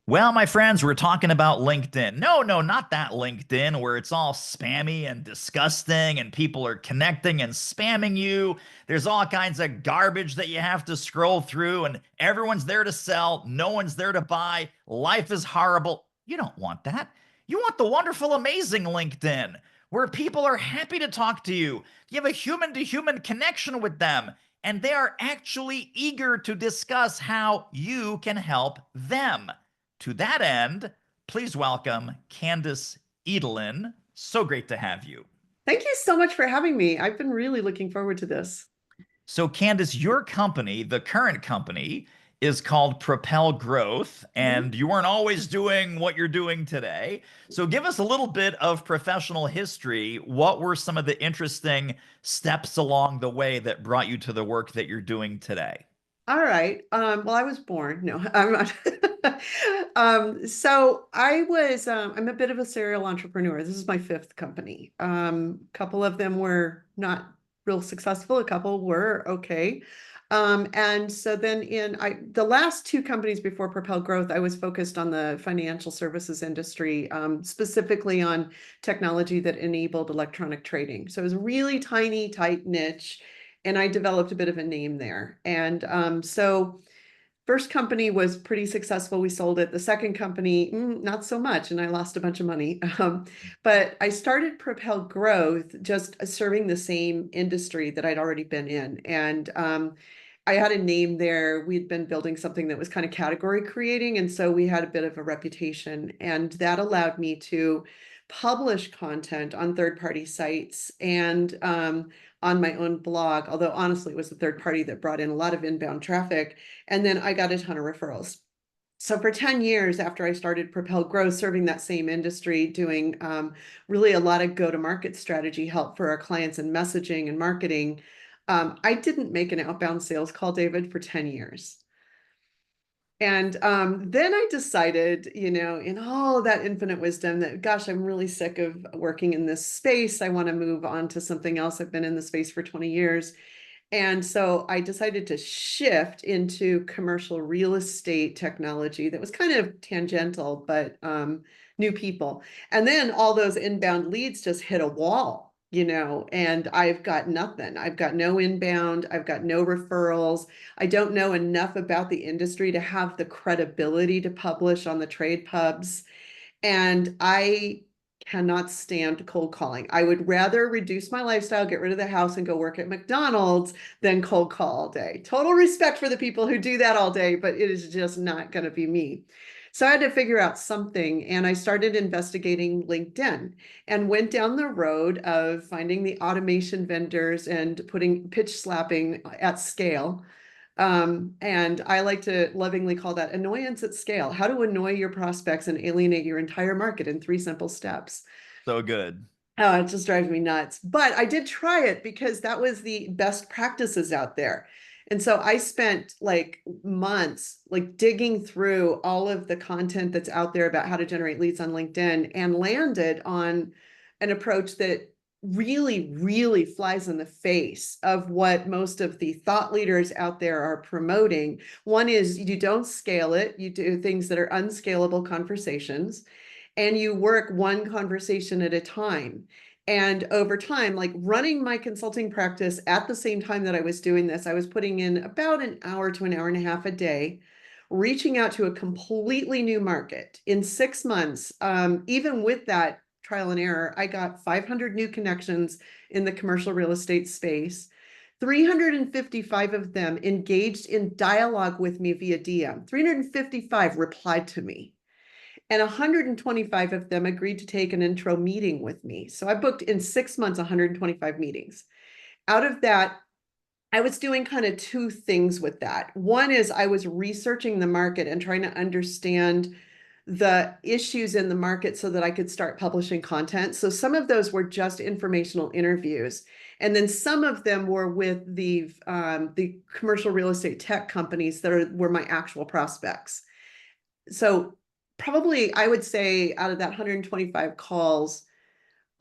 Well, my friends, we're talking about LinkedIn. No, no, not that LinkedIn where it's all spammy and disgusting and people are connecting and spamming you. There's all kinds of garbage that you have to scroll through, and everyone's there to sell. No one's there to buy. Life is horrible. You don't want that. You want the wonderful, amazing LinkedIn where people are happy to talk to you. You have a human to human connection with them, and they are actually eager to discuss how you can help them. To that end, please welcome Candace Edelin. So great to have you. Thank you so much for having me. I've been really looking forward to this. So, Candace, your company, the current company, is called Propel Growth, Mhm. and you weren't always doing what you're doing today. So, give us a little bit of professional history. What were some of the interesting steps along the way that brought you to the work that you're doing today? All right. Well, I was born. No, I'm not. I'm a bit of a serial entrepreneur. This is my fifth company. A couple of them were not real successful. A couple were okay. And so then the last two companies before Propel Growth, I was focused on the financial services industry, specifically on technology that enabled electronic trading. So it was a really tiny, tight niche, and I developed a bit of a name there. And so first company was pretty successful. We sold it. The second company, not so much, and I lost a bunch of money. But I started Propel Growth just serving the same industry that I'd already been in. And I had a name there. We'd been building something that was kind of category creating. And so we had a bit of a reputation. And that allowed me to publish content on third-party sites and on my own blog, although honestly, it was the third party that brought in a lot of inbound traffic. And then I got a ton of referrals. So for 10 years after I started Propel Growth, serving that same industry, doing really a lot of go-to-market strategy help for our clients and messaging and marketing, I didn't make an outbound sales call, David, for 10 years. And then I decided, in all that infinite wisdom that, gosh, I'm really sick of working in this space. I want to move on to something else. I've been in the space for 20 years. And so I decided to shift into commercial real estate technology that was kind of tangential, but new people. And then all those inbound leads just hit a wall, and I've got nothing. I've got no inbound. I've got no referrals. I don't know enough about the industry to have the credibility to publish on the trade pubs. And I cannot stand cold calling. I would rather reduce my lifestyle, get rid of the house, and go work at McDonald's than cold call all day. Total respect for the people who do that all day, but it is just not going to be me. So I had to figure out something, and I started investigating LinkedIn and went down the road of finding the automation vendors and putting pitch slapping at scale. And I like to lovingly call that annoyance at scale. How to annoy your prospects and alienate your entire market in three simple steps. So good. Oh, it just drives me nuts. But I did try it because that was the best practices out there. And so I spent like months like digging through all of the content that's out there about how to generate leads on LinkedIn and landed on an approach that really, really flies in the face of what most of the thought leaders out there are promoting. One is you don't scale it, you do things that are unscalable conversations, and you work one conversation at a time. And over time, like running my consulting practice at the same time that I was doing this, I was putting in about an hour to an hour and a half a day, reaching out to a completely new market. In 6 months, even with that trial and error, I got 500 new connections in the commercial real estate space. 355 of them engaged in dialogue with me via DM. 355 replied to me, and 125 of them agreed to take an intro meeting with me. So I booked in 6 months 125 meetings. Out of that, I was doing kind of two things with that. One is I was researching the market and trying to understand the issues in the market so that I could start publishing content. So some of those were just informational interviews. And then some of them were with the commercial real estate tech companies were my actual prospects. So probably I would say out of that 125 calls,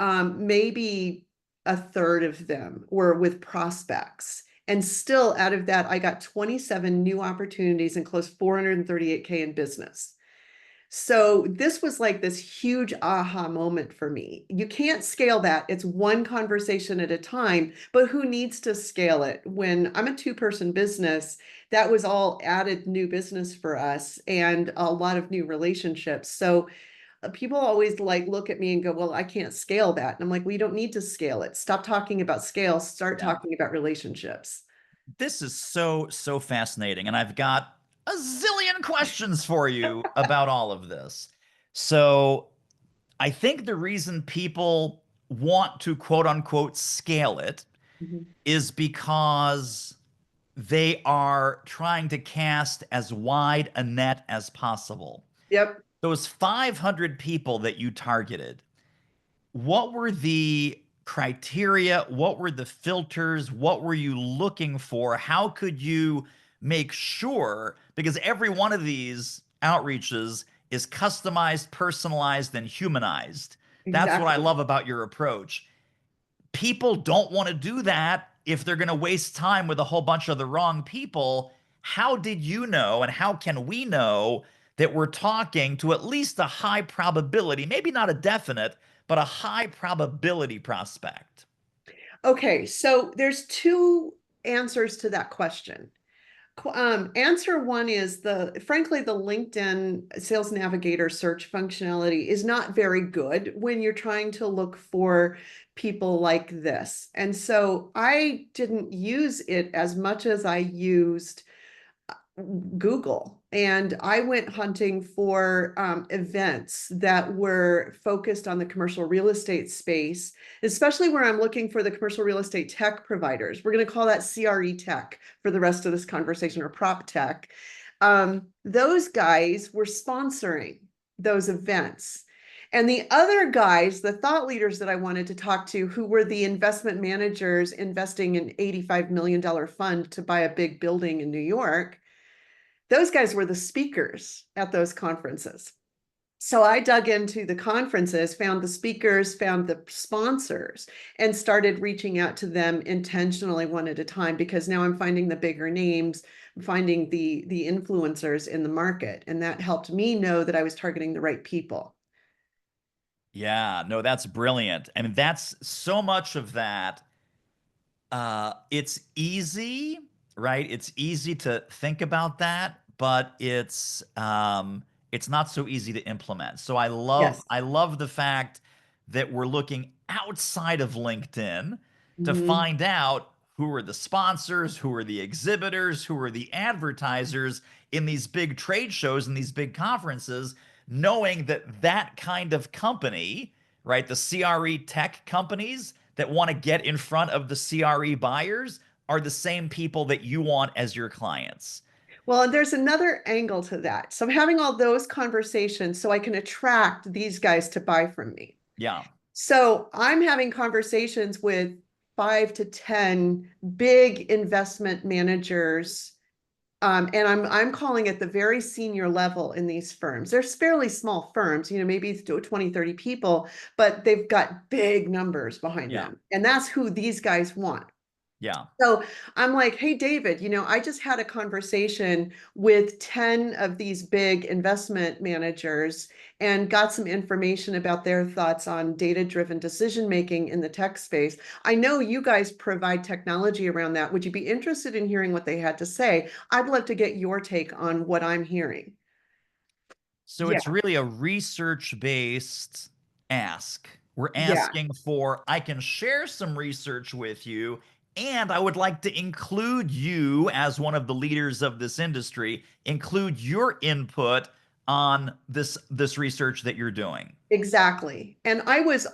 maybe a third of them were with prospects. And still out of that, I got 27 new opportunities and closed 438K in business. So this was like this huge aha moment for me. You can't scale that. It's one conversation at a time, but who needs to scale it? When I'm a two-person business, that was all added new business for us and a lot of new relationships. So people always like look at me and go, well, I can't scale that. And I'm like, well, you don't need to scale it. Stop talking about scale, start Yeah. talking about relationships. This is so fascinating, and I've got a zillion questions for you about all of this. So, I think the reason people want to quote unquote scale it Mhm. is because they are trying to cast as wide a net as possible. Yep. Those 500 people that you targeted, what were the criteria? What were the filters? What were you looking for? How could you make sure? Because every one of these outreaches is customized, personalized, and humanized. That's what I Exactly. love about your approach. People don't want to do that if they're going to waste time with a whole bunch of the wrong people. How did you know, and how can we know that we're talking to at least a high probability, maybe not a definite, but a high probability prospect? Okay, so there's two answers to that question. Answer one is frankly, the LinkedIn Sales Navigator search functionality is not very good when you're trying to look for people like this. And so I didn't use it as much as I used Google. And I went hunting for events that were focused on the commercial real estate space, especially where I'm looking for the commercial real estate tech providers. We're going to call that CRE tech for the rest of this conversation, or prop tech. Those guys were sponsoring those events. And the other guys, the thought leaders that I wanted to talk to, who were the investment managers investing an $85 million fund to buy a big building in New York, those guys were the speakers at those conferences. So I dug into the conferences, found the speakers, found the sponsors, and started reaching out to them intentionally one at a time, because now I'm finding the bigger names, finding the influencers in the market. And that helped me know that I was targeting the right people. Yeah, no, that's brilliant. I mean, that's so much of that. It's easy, right? It's easy to think about that, but it's not so easy to implement. So Yes. I love the fact that we're looking outside of LinkedIn to Mhm. find out who are the sponsors, who are the exhibitors, who are the advertisers in these big trade shows and these big conferences, knowing that that kind of company, right, the CRE tech companies that want to get in front of the CRE buyers are the same people that you want as your clients. Well, and there's another angle to that. So I'm having all those conversations so I can attract these guys to buy from me. Yeah. So I'm having conversations with 5 to 10 big investment managers. And I'm calling it the very senior level in these firms. They're fairly small firms, maybe 20, 30 people, but they've got big numbers behind Yeah. them. And that's who these guys want. Yeah. So I'm like, hey, David, I just had a conversation with 10 of these big investment managers and got some information about their thoughts on data-driven decision making in the tech space. I know you guys provide technology around that. Would you be interested in hearing what they had to say? I'd love to get your take on what I'm hearing. So Yeah, it's really a research-based ask. We're yeah. asking for, I can share some research with you, and I would like to include you as one of the leaders of this industry, include your input on this research that you're doing. Exactly. And I was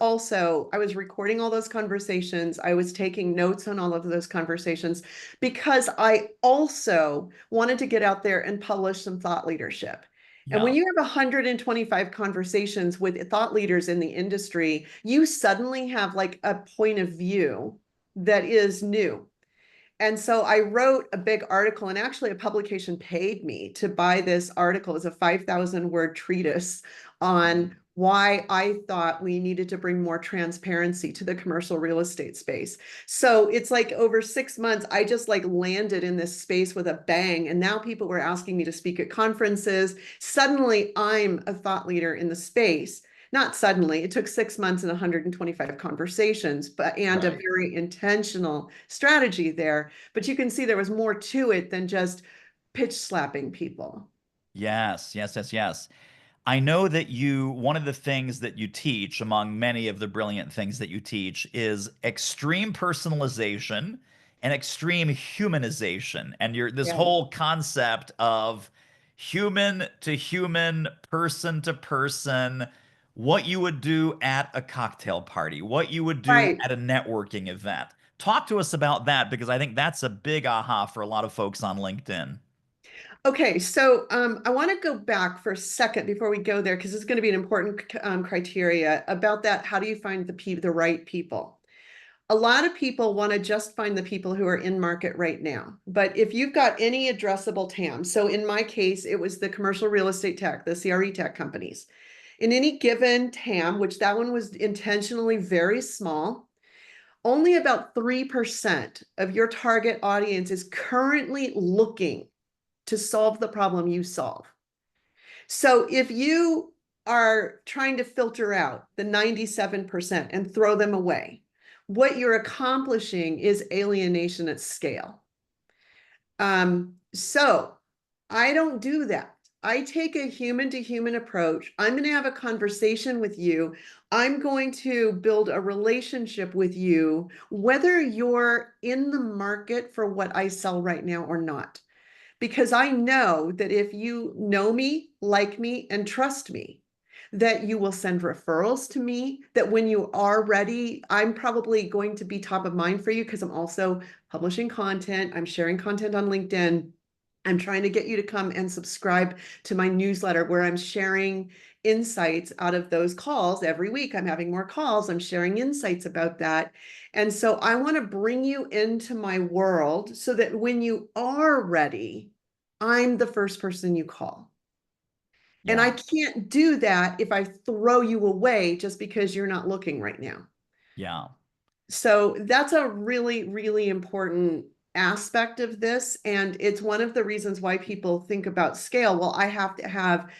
recording all those conversations. I was taking notes on all of those conversations because I also wanted to get out there and publish some thought leadership. And when Yeah. you have 125 conversations with thought leaders in the industry, you suddenly have like a point of view that is new. And so I wrote a big article, and actually a publication paid me to buy this article. It's a 5,000 word treatise on why I thought we needed to bring more transparency to the commercial real estate space. So it's like over 6 months, I just like landed in this space with a bang. And now people were asking me to speak at conferences. Suddenly I'm a thought leader in the space. Not suddenly, it took 6 months and 125 conversations, and a Right. very intentional strategy there. But you can see there was more to it than just pitch slapping people. Yes, yes, yes, yes. I know that one of the things that you teach, among many of the brilliant things that you teach, is extreme personalization and extreme humanization. And this Yeah. whole concept of human to human, person to person, what you would do at a cocktail party, what you would do Right. at a networking event. Talk to us about that because I think that's a big aha for a lot of folks on LinkedIn. Okay, so I want to go back for a second before we go there because it's going to be an important criteria about that. How do you find the right people? A lot of people want to just find the people who are in market right now. But if you've got any addressable TAM, so in my case, it was the commercial real estate tech, the CRE tech companies. In any given TAM, which that one was intentionally very small, only about 3% of your target audience is currently looking to solve the problem you solve. So if you are trying to filter out the 97% and throw them away, what you're accomplishing is alienation at scale. So I don't do that. I take a human to human approach. I'm going to have a conversation with you. I'm going to build a relationship with you, whether you're in the market for what I sell right now or not. Because I know that if you know me, like me, and trust me, that you will send referrals to me, that when you are ready, I'm probably going to be top of mind for you because I'm also publishing content. I'm sharing content on LinkedIn. I'm trying to get you to come and subscribe to my newsletter where I'm sharing insights out of those calls every week. I'm having more calls. I'm sharing insights about that. And so I want to bring you into my world so that when you are ready, I'm the first person you call. And I Yeah, can't do that if I throw you away just because you're not looking right now. yeah, So that's a really, really important aspect of this. And it's one of the reasons why people think about scale. Well, I have to have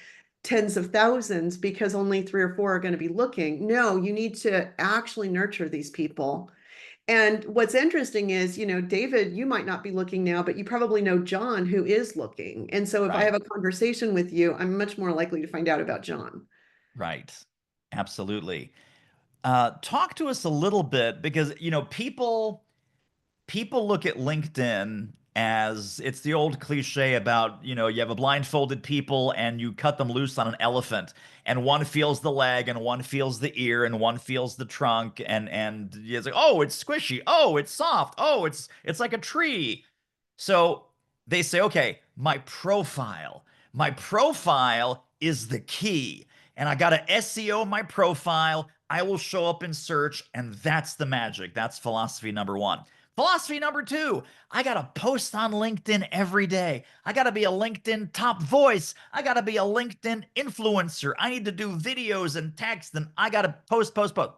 tens of thousands because only 3 or 4 are going to be looking. No, you need to actually nurture these people. And what's interesting is, David, you might not be looking now, but you probably know John who is looking. And so if I right. have a conversation with you, I'm much more likely to find out about John. Right. Absolutely. Talk to us a little bit because people look at LinkedIn as it's the old cliche about, you have a blindfolded people and you cut them loose on an elephant and one feels the leg and one feels the ear and one feels the trunk and it's like, oh, it's squishy. Oh, it's soft. Oh, it's like a tree. So they say, okay, my profile is the key. And I got to SEO my profile. I will show up in search, and that's the magic. That's philosophy number one. Philosophy number two, I got to post on LinkedIn every day. I got to be a LinkedIn top voice. I got to be a LinkedIn influencer. I need to do videos and text, and I got to post, post, post.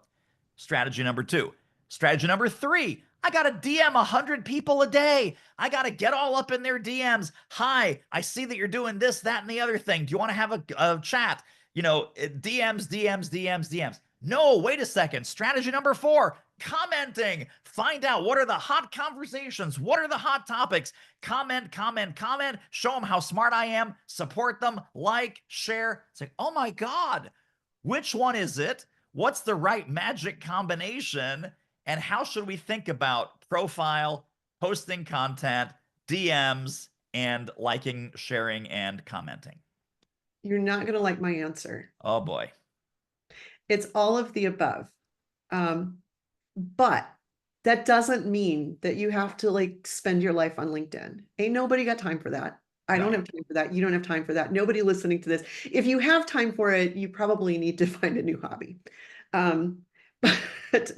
Strategy number two. Strategy number three, I got to DM 100 people a day. I got to get all up in their DMs. Hi, I see that you're doing this, that, and the other thing. Do you want to have a chat? DMs, DMs, DMs, DMs. No, wait a second. Strategy number four, commenting. Find out what are the hot conversations, what are the hot topics. Comment, comment, comment. Show them how smart I am. Support them, like, share. It's like, oh my God, which one is it? What's the right magic combination? And how should we think about profile, posting content, DMs, and liking, sharing, and commenting? You're not going to like my answer. Oh boy. It's all of the above. But that doesn't mean that you have to like spend your life on LinkedIn. Ain't nobody got time for that. I don't Right. have time for that. You don't have time for that. Nobody listening to this. If you have time for it, you probably need to find a new hobby. Um, but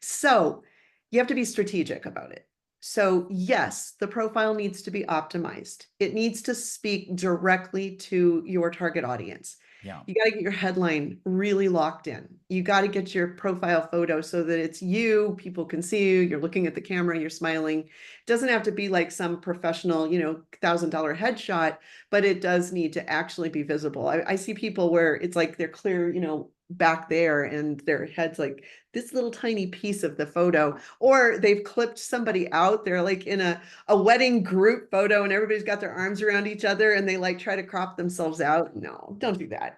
so you have to be strategic about it. So yes, the profile needs to be optimized. It needs to speak directly to your target audience. Yeah. You got to get your headline really locked in. You got to get your profile photo so that it's you, people can see you, you're looking at the camera, you're smiling. It doesn't have to be like some professional, $1,000 headshot, but it does need to actually be visible. I see people where it's like they're clear, back there and their head's like this little tiny piece of the photo, or they've clipped somebody out. They're like in a wedding group photo and everybody's got their arms around each other and they like try to crop themselves out. No, don't do that,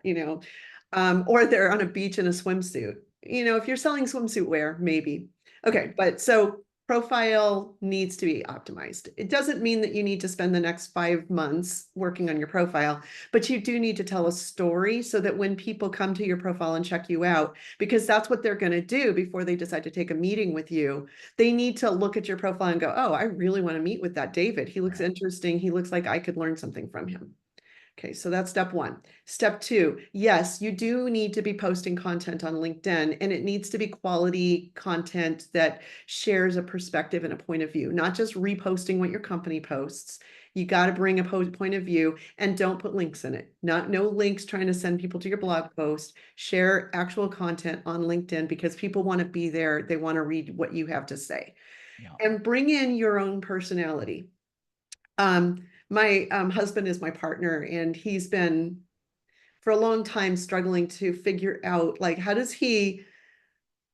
or they're on a beach in a swimsuit. If you're selling swimsuit wear, maybe. Okay, but so profile needs to be optimized. It doesn't mean that you need to spend the next 5 months working on your profile, but you do need to tell a story so that when people come to your profile and check you out, because that's what they're going to do before they decide to take a meeting with you, they need to look at your profile and go, oh, I really want to meet with that David. He looks Right. interesting. He looks like I could learn something from him. Okay, so that's step one. Step two, yes, you do need to be posting content on LinkedIn, and it needs to be quality content that shares a perspective and a point of view, not just reposting what your company posts. You got to bring a point of view and don't put links in it. No links trying to send people to your blog post. Share actual content on LinkedIn because people want to be there. They want to read what you have to say. Yeah. And bring in your own personality. My husband is my partner, and he's been for a long time struggling to figure out like how does he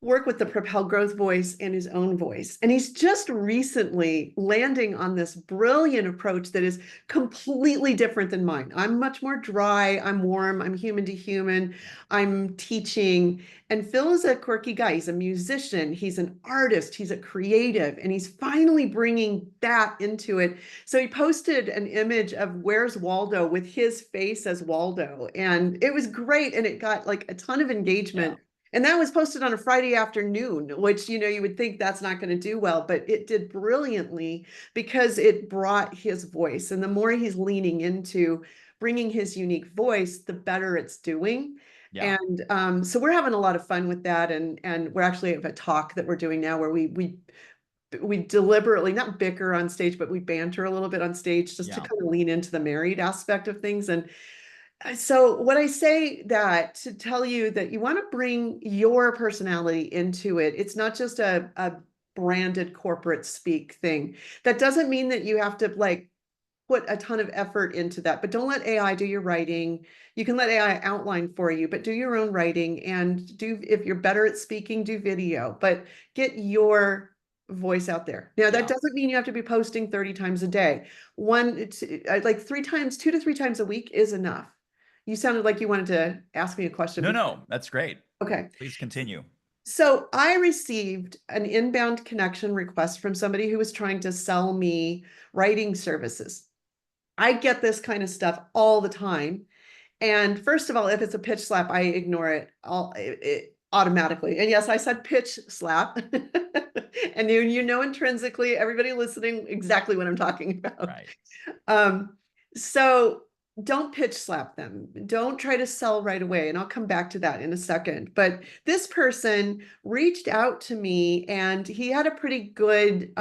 work with the Propel Growth voice and his own voice. And he's just recently landing on this brilliant approach that is completely different than mine. I'm much more dry, I'm warm, I'm human to human, I'm teaching. And Phil is a quirky guy. He's a musician, he's an artist, he's a creative, and he's finally bringing that into it. So he posted an image of Where's Waldo with his face as Waldo. And it was great. And it got like a ton of engagement. Yeah. And that was posted on a Friday afternoon, which, you would think that's not going to do well, but it did brilliantly because it brought his voice. And the more he's leaning into bringing his unique voice, the better it's doing. Yeah. And so we're having a lot of fun with that. And we're actually have a talk that we're doing now where we deliberately not bicker on stage, but we banter a little bit on stage just to Yeah. kind of lean into the married aspect of things. And so what I say that to tell you that you want to bring your personality into it. It's not just a branded corporate speak thing. That doesn't mean that you have to like put a ton of effort into that, but don't let AI do your writing. You can let AI outline for you, but do your own writing and if you're better at speaking, do video, but get your voice out there. Now, that Yeah. doesn't mean you have to be posting 30 times a day. Like 2 to 3 times a week is enough. You sounded like you wanted to ask me a question. No, that's great. Okay. Please continue. So I received an inbound connection request from somebody who was trying to sell me writing services. I get this kind of stuff all the time. And first of all, if it's a pitch slap, I ignore it automatically. And yes, I said pitch slap. And intrinsically, everybody listening exactly what I'm talking about. Right. So don't pitch slap them. Don't try to sell right away. And I'll come back to that in a second. But this person reached out to me and he had a pretty good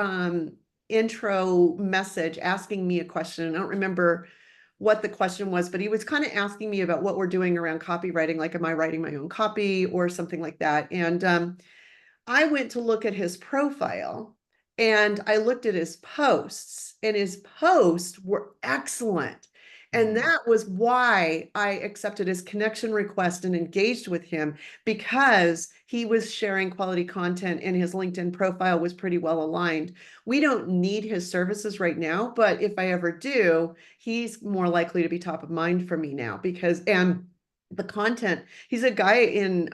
intro message asking me a question. I don't remember what the question was, but he was kind of asking me about what we're doing around copywriting. Like, am I writing my own copy or something like that? And I went to look at his profile and I looked at his posts, and his posts were excellent. And that was why I accepted his connection request and engaged with him, because he was sharing quality content and his LinkedIn profile was pretty well aligned. We don't need his services right now, but if I ever do, he's more likely to be top of mind for me now and the content, he's a guy in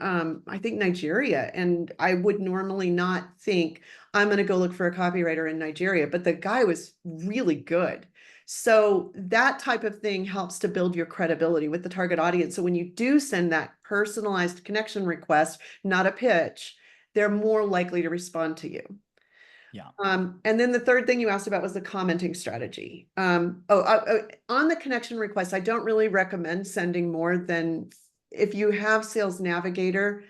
I think Nigeria, and I would normally not think I'm going to go look for a copywriter in Nigeria, but the guy was really good. So that type of thing helps to build your credibility with the target audience. So when you do send that personalized connection request, not a pitch, they're more likely to respond to you. Yeah. And then the third thing you asked about was the commenting strategy. On the connection request, I don't really recommend sending more than, if you have Sales Navigator,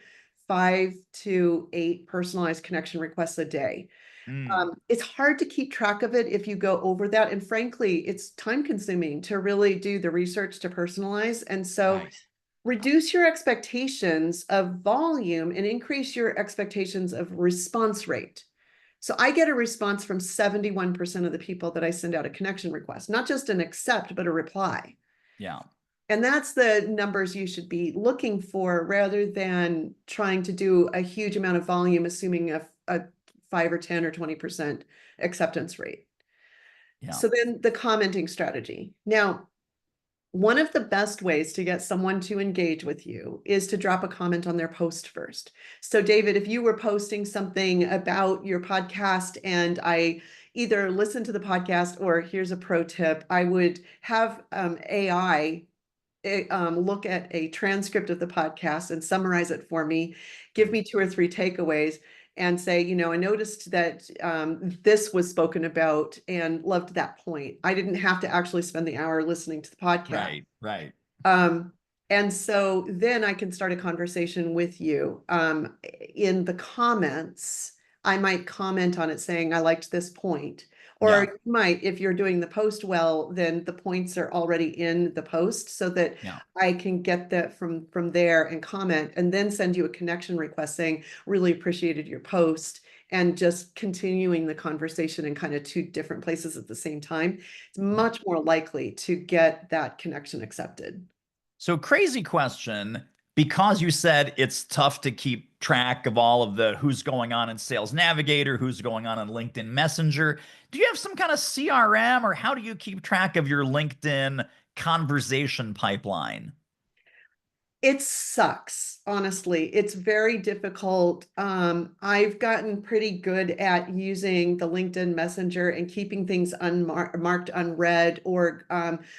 5 to 8 personalized connection requests a day. Mm, It's hard to keep track of it if you go over that. And frankly, it's time consuming to really do the research to personalize. And so right. reduce your expectations of volume and increase your expectations of response rate. So I get a response from 71% of the people that I send out a connection request, not just an accept, but a reply. Yeah. And that's the numbers you should be looking for rather than trying to do a huge amount of volume, assuming a 5 or 10 or 20% acceptance rate. Yeah. So then the commenting strategy. Now, one of the best ways to get someone to engage with you is to drop a comment on their post first. So, David, if you were posting something about your podcast and I either listen to the podcast or here's a pro tip, I would have AI look at a transcript of the podcast and summarize it for me, give me 2 or 3 takeaways, and say, I noticed that this was spoken about and loved that point. I didn't have to actually spend the hour listening to the podcast. Right. Right. Um, and so then I can start a conversation with you. In the comments, I might comment on it saying, I liked this point. Or Yeah. you might, if you're doing the post well, then the points are already in the post so that Yeah. I can get that from there and comment and then send you a connection request saying, really appreciated your post and just continuing the conversation in kind of 2 different places at the same time. It's much more likely to get that connection accepted. So, crazy question. Because you said it's tough to keep track of all of the who's going on in Sales Navigator, who's going on in LinkedIn Messenger, do you have some kind of CRM or how do you keep track of your LinkedIn conversation pipeline? It sucks, honestly. It's very difficult. I've gotten pretty good at using the LinkedIn Messenger and keeping things marked unread or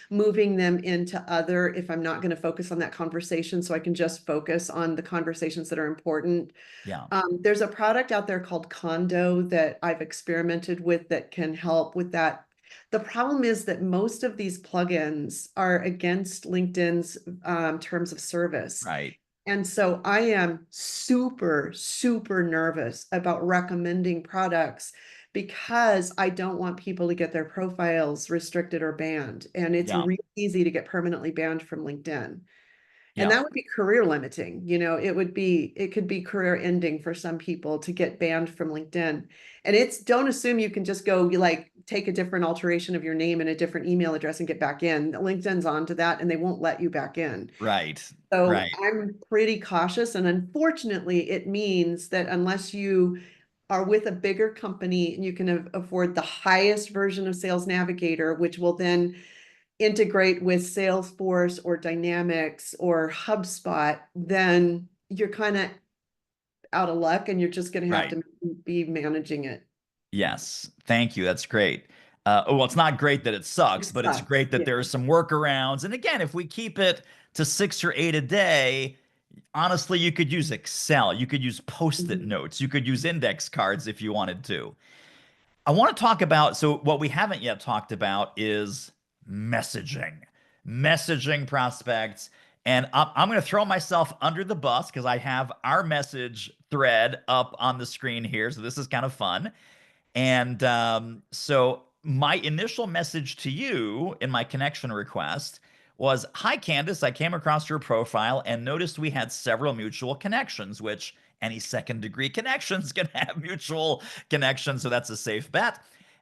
moving them into other if I'm not going to focus on that conversation, so I can just focus on the conversations that are important. Yeah. There's a product out there called Condo that I've experimented with that can help with that. The problem is that most of these plugins are against LinkedIn's terms of service. Right. And so I am super, super nervous about recommending products because I don't want people to get their profiles restricted or banned. And it's Yeah. really easy to get permanently banned from LinkedIn. And Yeah. that would be career limiting. It could be career ending for some people to get banned from LinkedIn. And don't assume you can just go, you like take a different alteration of your name and a different email address and get back in. LinkedIn's onto that and they won't let you back in. Right. So Right. I'm pretty cautious. And unfortunately, it means that unless you are with a bigger company and you can afford the highest version of Sales Navigator, which will then integrate with Salesforce or Dynamics or HubSpot, then you're kind of out of luck and you're just going to have Right. to be managing it. Yes. Thank you. That's great. Well, it's not great that it It sucks, but it's sucks. great that Yeah. there are some workarounds. And again, if we keep it to 6 or 8 a day, honestly, you could use Excel, you could use post-it Mhm. notes, you could use index cards if you wanted to. I want to talk about, so what we haven't yet talked about is messaging, messaging prospects. And I'm going to throw myself under the bus because I have our message thread up on the screen here. So this is kind of fun. And so my initial message to you in my connection request was, Hi, Candace. I came across your profile and noticed we had several mutual connections, which any second degree connections can have mutual connections. So that's a safe bet.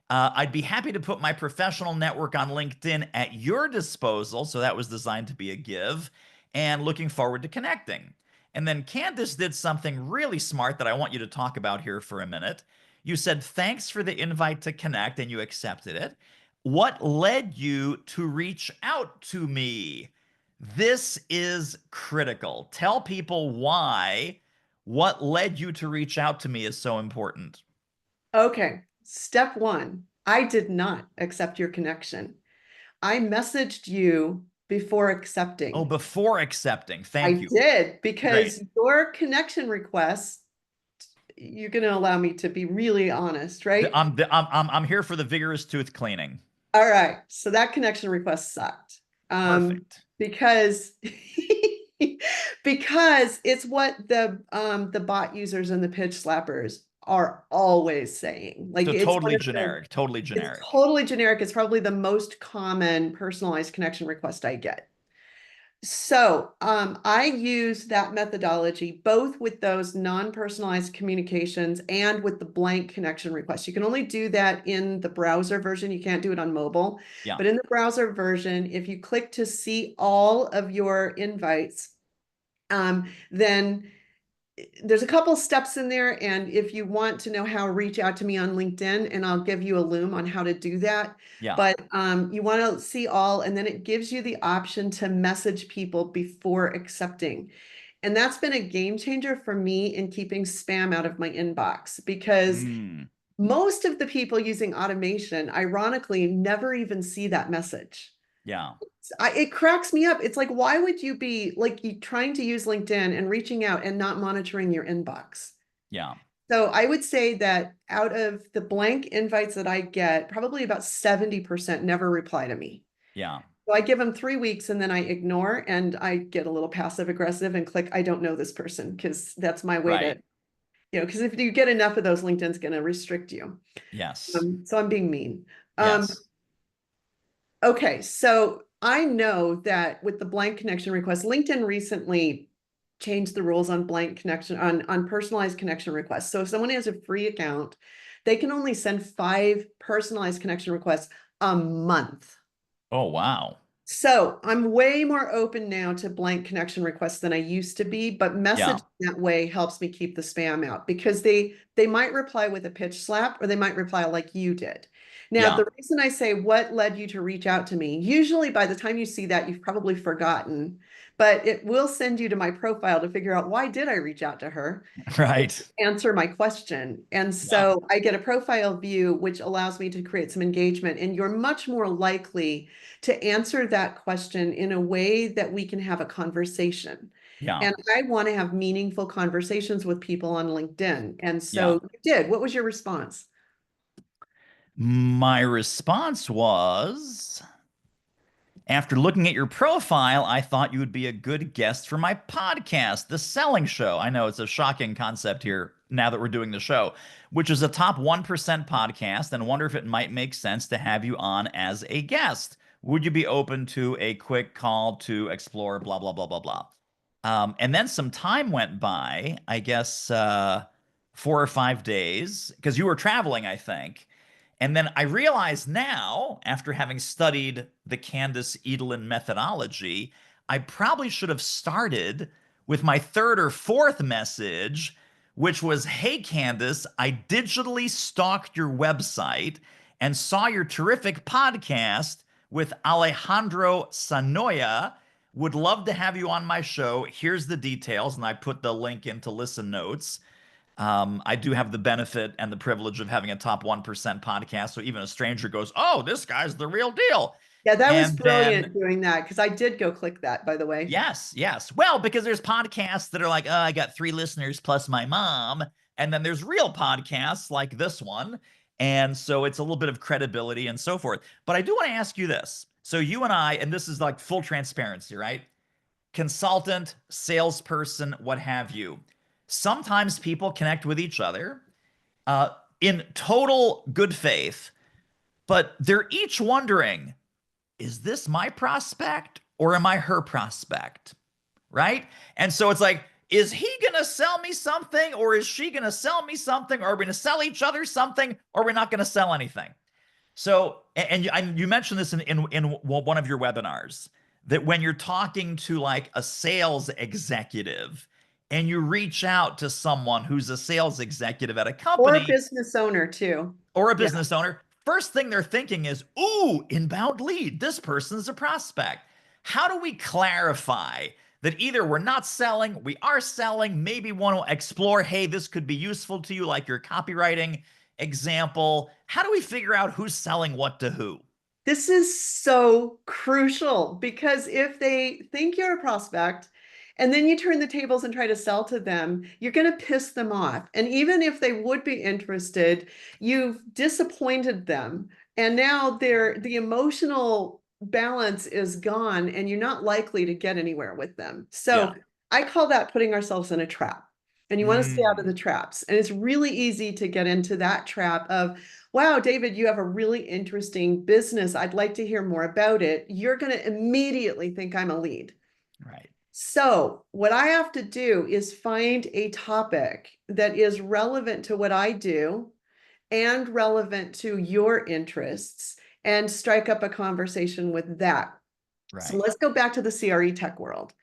I'd be happy to put my professional network on LinkedIn at your disposal. So that was designed to be a give and looking forward to connecting. And then Candace did something really smart that I want you to talk about here for a minute. You said, Thanks for the invite to connect, and you accepted it. What led you to reach out to me? This is critical. Tell people why what led you to reach out to me is so important. Okay. Step one, I did not accept your connection. I messaged you before Oh, accepting. before accepting. I Thank you. did Great. because your connection request, you're going to allow me to be really honest, right? I'm here for the vigorous tooth cleaning. All right. So that connection request sucked. Perfect. Because because it's what the bot users and the pitch slappers are always saying. Like So it's one of the, totally it's generic. totally generic. It's probably the most common personalized connection request I get. So I use that methodology both with those non-personalized communications and with the blank connection request. You can only do that in the browser version. You can't do it on mobile. Yeah. But in the browser version, if you click to see all of your invites, then there's a couple steps in there. And if you want to know how, reach out to me on LinkedIn and I'll give you a loom on how to do that. Yeah. But you want to see all, and then it gives you the option to message people before accepting. And that's been a game changer for me in keeping spam out of my inbox, because Mm, most of the people using automation, ironically, never even see that message. yeah. It cracks me up. It's like, why would you be like you trying to use LinkedIn and reaching out and not monitoring your inbox? Yeah. So I would say that out of the blank invites that I get, probably about 70% never reply to me. Yeah. So I give them 3 weeks and then I ignore and I get a little passive aggressive and click, I don't know this person, because that's my way to, Right. because if you get enough of those, LinkedIn's going to restrict you. Yes. So I'm being mean. Yes. Okay, so I know that with the blank connection request, LinkedIn recently changed the rules on blank connection on personalized connection requests. So if someone has a free account, they can only send 5 personalized connection requests a month. Oh, wow. So I'm way more open now to blank connection requests than I used to be, but Yeah. messaging that way helps me keep the spam out, because they might reply with a pitch slap or they might reply like you did. Now, Yeah. the reason I say what led you to reach out to me, usually by the time you see that, you've probably forgotten, but it will send you to my profile to figure out, why did I reach out to her? Right. Answer my question. And Yeah. so I get a profile view, which allows me to create some engagement. And you're much more likely to answer that question in a way that we can have a conversation. Yeah. And I want to have meaningful conversations with people on LinkedIn. And Yeah. so you did. What was your response? My response was, after looking at your profile, I thought you would be a good guest for my podcast, The Selling Show. I know it's a shocking concept here now that we're doing the show, which is a top 1% podcast, and wonder if it might make sense to have you on as a guest. Would you be open to a quick call to explore blah, blah, blah, blah, blah? And then some time went by, I guess 4 or 5 days, because you were traveling, I think. And then I realize now, after having studied the Candace Edelin methodology, I probably should have started with my third or fourth message, which was, hey, Candace, I digitally stalked your website and saw your terrific podcast with Alejandro Sanoya. Would love to have you on my show. Here's the details. And I put the link into listen notes. I do have the benefit and the privilege of having a top 1% podcast. So even a stranger goes, oh, this guy's the real deal. Yeah, that was And then, brilliant doing that, because I did go click that, by the way. yes, yes. Well, because there's podcasts that are like, oh, I got 3 listeners plus my mom. And then there's real podcasts like this one. And so it's a little bit of credibility and so forth. But I do want to ask you this. So you and I, and this is like full transparency, right? Consultant, salesperson, what have you. Sometimes people connect with each other uh, in total good faith, but they're each wondering, is this my prospect or am I her prospect? Right? And so it's like, is he going to sell me something or is she going to sell me something? Or are we going to sell each other something or are we not going to sell anything? So, and you mentioned this in one of your webinars, that when you're talking to like a sales executive and you reach out to someone who's a sales executive at a Or a company business owner too. or a Yeah. business owner, first thing they're thinking is, ooh, inbound lead. This person's a prospect. How do we clarify that either we're not selling, we are selling, maybe want to explore, hey, this could be useful to you, like your copywriting example? How do we figure out who's selling what to who? This is so crucial, because if they think you're a prospect and then you turn the tables and try to sell to them, you're going to piss them off. And even if they would be interested, you've disappointed them. And now the emotional balance is gone and you're not likely to get anywhere with them. Yeah. So I call that putting ourselves in a trap. and you want to stay out of Mm, the traps. And it's really easy to get into that trap of, wow, David, you have a really interesting business. I'd like to hear more about it. You're going to immediately think I'm a lead. right. So what I have to do is find a topic that is relevant to what I do and relevant to your interests and strike up a conversation with that. So Right. let's go back to the CRE tech world.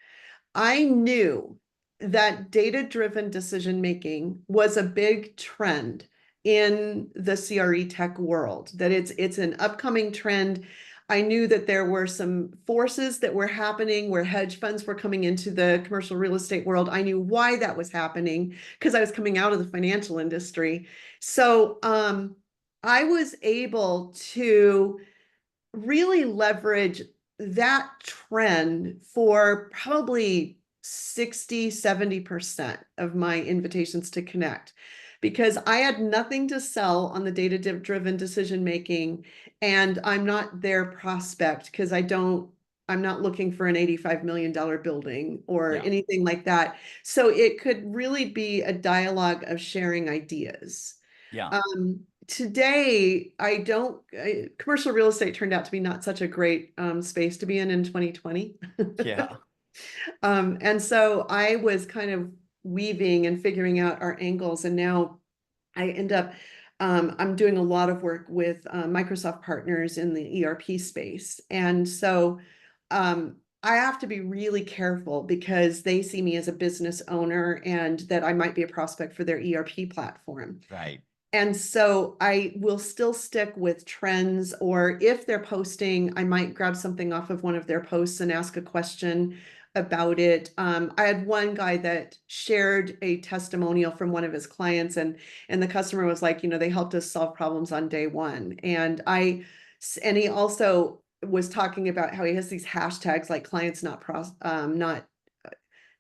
I knew that data-driven decision making was a big trend in the CRE tech world, that it's an upcoming trend. I knew that there were some forces that were happening where hedge funds were coming into the commercial real estate world. I knew why that was happening because I was coming out of the financial industry. So I was able to really leverage that trend for probably 60, 70% of my invitations to connect because I had nothing to sell on the data-driven decision making, and I'm not their prospect because I'm not looking for an $85 million building or Yeah. anything like that. So it could really be a dialogue of sharing ideas. Yeah. Today, commercial real estate turned out to be not such a great space to be in 2020. Yeah. And so I was kind of weaving and figuring out our angles. And now I end up, I'm doing a lot of work with Microsoft partners in the ERP space. And so I have to be really careful because they see me as a business owner and that I might be a prospect for their ERP platform. Right. And so I will still stick with trends, or if they're posting, I might grab something off of one of their posts and ask a question about it. I had one guy that shared a testimonial from one of his clients, and the customer was like, they helped us solve problems on day one. And he also was talking about how he has these hashtags like clients not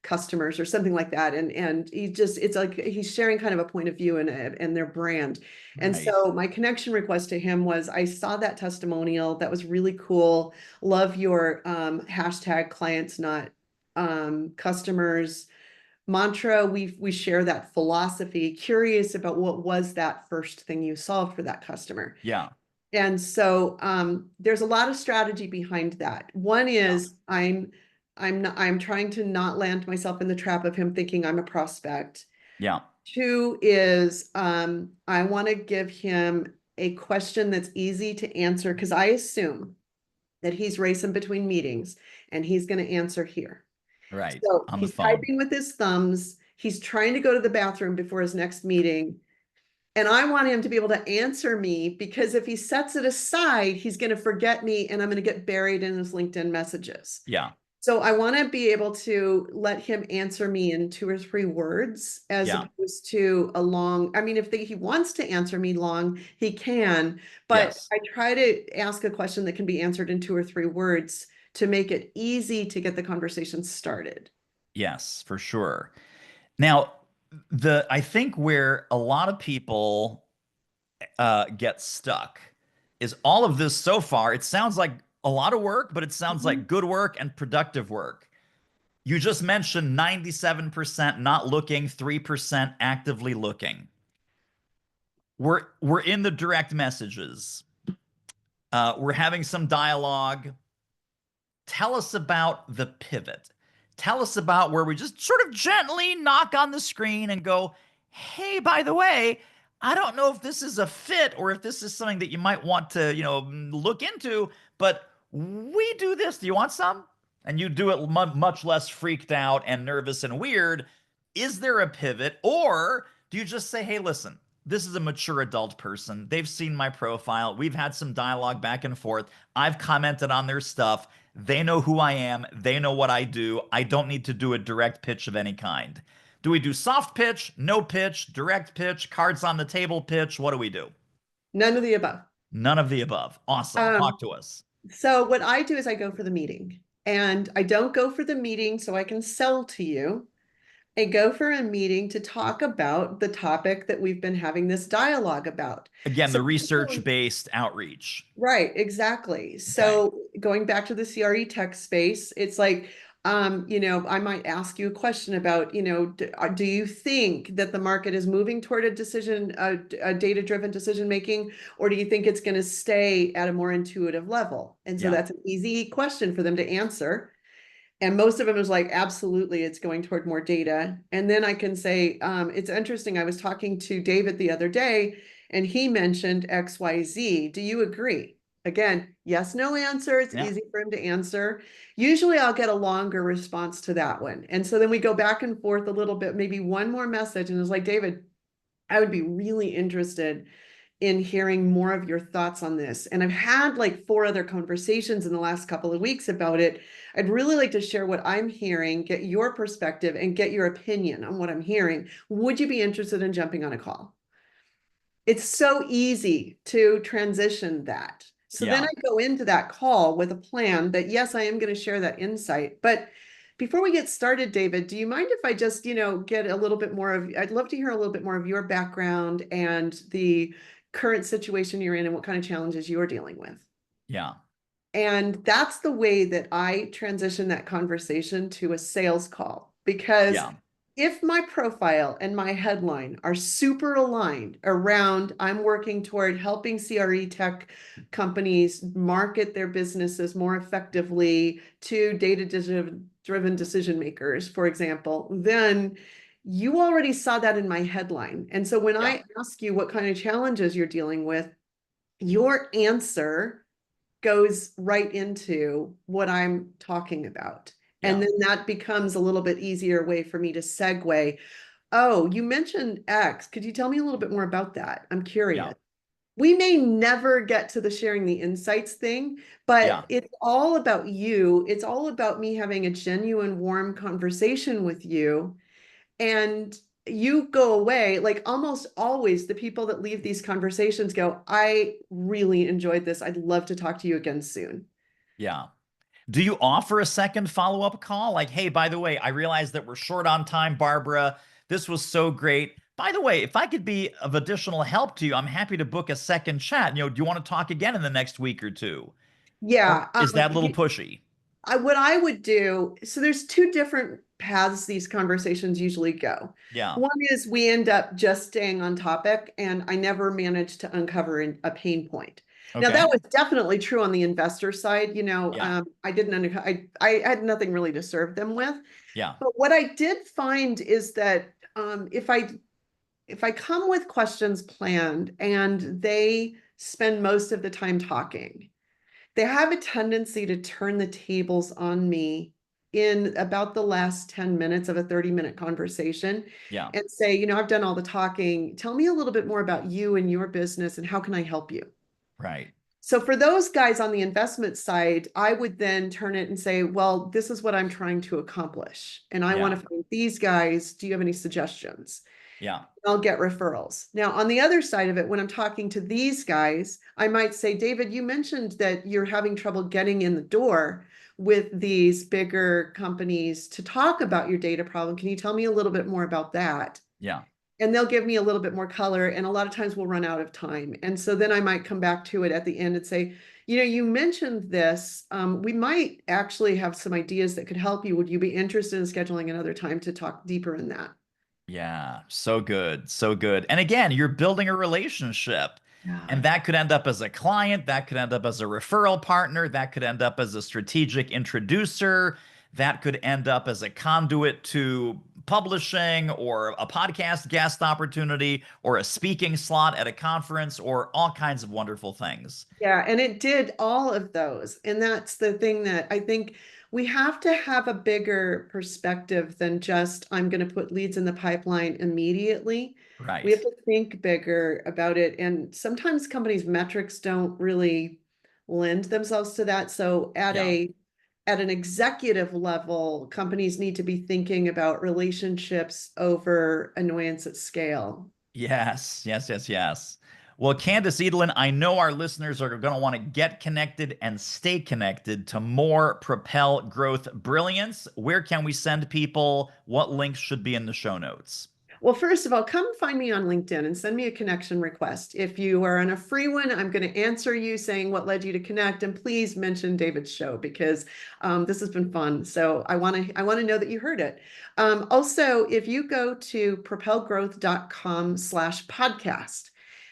customers or something like that. And it's like he's sharing kind of a point of view and their brand. And Right. so my connection request to him was, I saw that testimonial. That was really cool. Love your hashtag clients, not customers mantra. We share that philosophy. Curious about what was that first thing you solved for that customer. Yeah. And so there's a lot of strategy behind that. One Yeah. is I'm trying to not land myself in the trap of him thinking I'm a prospect. Yeah. Two is I want to give him a question that's easy to answer because I assume that he's racing between meetings and he's going to answer here. Right. So On the he's phone. typing with his thumbs. He's trying to go to the bathroom before his next meeting. And I want him to be able to answer me because if he sets it aside, he's going to forget me and I'm going to get buried in his LinkedIn messages. Yeah. So I want to be able to let him answer me in 2 or 3 words as Yeah. opposed to a long, I mean, if he wants to answer me long, he can, but Yes. I try to ask a question that can be answered in 2 or 3 words to make it easy to get the conversation started. Yes, for sure. Now, I think where a lot of people get stuck is all of this so far. It sounds like a lot of work, but it sounds Mhm. like good work and productive work. You just mentioned 97% not looking, 3% actively looking. We're in the direct messages. We're having some dialogue. Tell us about the pivot. Tell us about where we just sort of gently knock on the screen and go, hey, by the way, I don't know if this is a fit or if this is something that you might want to, look into, but we do this. Do you want some? And you do it much less freaked out and nervous and weird. Is there a pivot? Or do you just say, hey, listen, this is a mature adult person. They've seen my profile. We've had some dialogue back and forth. I've commented on their stuff. They know who I am. They know what I do. I don't need to do a direct pitch of any kind. Do we do soft pitch, no pitch, direct pitch, cards on the table pitch? What do we do? None of the above. None of the above. Awesome. Um, Talk to us. so what I do is I go for the meeting, and I don't go for the meeting so I can sell to you. I go for a meeting to talk about the topic that we've been having this dialogue about. Again, So the research based outreach. right, exactly. Okay. So going back to the CRE tech space, it's like I might ask you a question about, do you think that the market is moving toward a data-driven decision making, or do you think it's going to stay at a more intuitive level? And so Yeah. that's an easy question for them to answer. And most of them is like, absolutely, it's going toward more data. And then I can say, it's interesting. I was talking to David the other day, and he mentioned XYZ. Do you agree? Again, yes, no answer. It's Yeah. easy for him to answer. Usually I'll get a longer response to that one. And so then we go back and forth a little bit, maybe one more message. And it's like, David, I would be really interested in hearing more of your thoughts on this. And I've had like 4 other conversations in the last couple of weeks about it. I'd really like to share what I'm hearing, get your perspective, and get your opinion on what I'm hearing. Would you be interested in jumping on a call? It's so easy to transition that. So then Yeah. I go into that call with a plan that, yes, I am going to share that insight. But before we get started, David, do you mind if I just, get a little bit more of, I'd love to hear a little bit more of your background and the current situation you're in and what kind of challenges you're dealing with. Yeah. And that's the way that I transition that conversation to a sales call. Because Yeah. if my profile and my headline are super aligned around, I'm working toward helping CRE tech companies market their businesses more effectively to data-driven decision makers, for example, then you already saw that in my headline. And so when Yeah. I ask you what kind of challenges you're dealing with, your answer goes right into what I'm talking about. And Yeah. then that becomes a little bit easier way for me to segue. Oh, you mentioned X. Could you tell me a little bit more about that? I'm Yeah. curious. We may never get to the sharing the insights thing, Yeah. but it's all about you. It's all about me having a genuine, warm conversation with you. And you go away, like almost always the people that leave these conversations go, I really enjoyed this. I'd love to talk to you again soon. Yeah. Do you offer a second follow-up call? Like, hey, by the way, I realized that we're short on time, Barbara. This was so great. By the way, if I could be of additional help to you, I'm happy to book a second chat. Do you want to talk again in the next week or two? Or Yeah. is that a little pushy? What I would do, so there's 2 different paths these conversations usually go. Yeah. One is we end up just staying on topic, and I never managed to uncover a pain point. Now that Okay. was definitely true on the investor side. Yeah. I had nothing really to serve them with. Yeah. But what I did find is that if I come with questions planned and they spend most of the time talking, they have a tendency to turn the tables on me in about the last 10 minutes of a 30-minute conversation Yeah. and say, I've done all the talking. Tell me a little bit more about you and your business and how can I help you? Right. So for those guys on the investment side, I would then turn it and say, well, this is what I'm trying to accomplish. And I want Yeah. to find these guys. Do you have any suggestions? Yeah. I'll get referrals. Now, on the other side of it, when I'm talking to these guys, I might say, David, you mentioned that you're having trouble getting in the door with these bigger companies to talk about your data problem. Can you tell me a little bit more about that? Yeah. And they'll give me a little bit more color. And a lot of times we'll run out of time. And so then I might come back to it at the end and say, you mentioned this. We might actually have some ideas that could help you. Would you be interested in scheduling another time to talk deeper in that? Yeah, so good, so good. And again, you're building a relationship. And Yeah. that could end up as a client, that could end up as a referral partner, that could end up as a strategic introducer, that could end up as a conduit to publishing or a podcast guest opportunity or a speaking slot at a conference or all kinds of wonderful things. Yeah, and it did all of those. And that's the thing that I think we have to have a bigger perspective than just, I'm going to put leads in the pipeline immediately. We Right. have to think bigger about it. And sometimes companies' metrics don't really lend themselves to that. So Yeah. at an executive level, companies need to be thinking about relationships over annoyance at scale. Yes, yes, yes, yes. Well, Candace Edelin, I know our listeners are going to want to get connected and stay connected to more Propel Growth Brilliance. Where can we send people? What links should be in the show notes? Well, first of all, come find me on LinkedIn and send me a connection request. If you are on a free one, I'm going to answer you saying what led you to connect, and please mention David's show because this has been fun. So I want to know that you heard it. Also, if you go to propelgrowth.com/podcast,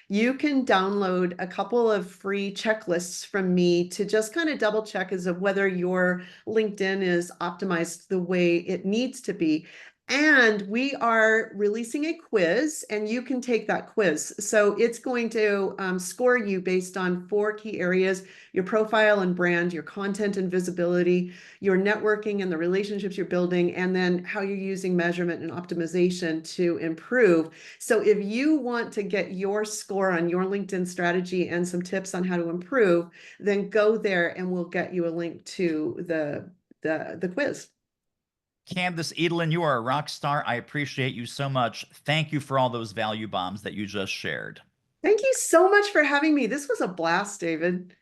you can download a couple of free checklists from me to just kind of double check as of whether your LinkedIn is optimized the way it needs to be. And we are releasing a quiz, and you can take that quiz. So it's going to score you based on 4 key areas: your profile and brand, your content and visibility, your networking and the relationships you're building, and then how you're using measurement and optimization to improve. So if you want to get your score on your LinkedIn strategy and some tips on how to improve, then go there and we'll get you a link to the quiz. Candace Edelin, you are a rock star. I appreciate you so much. Thank you for all those value bombs that you just shared. Thank you so much for having me. This was a blast, David.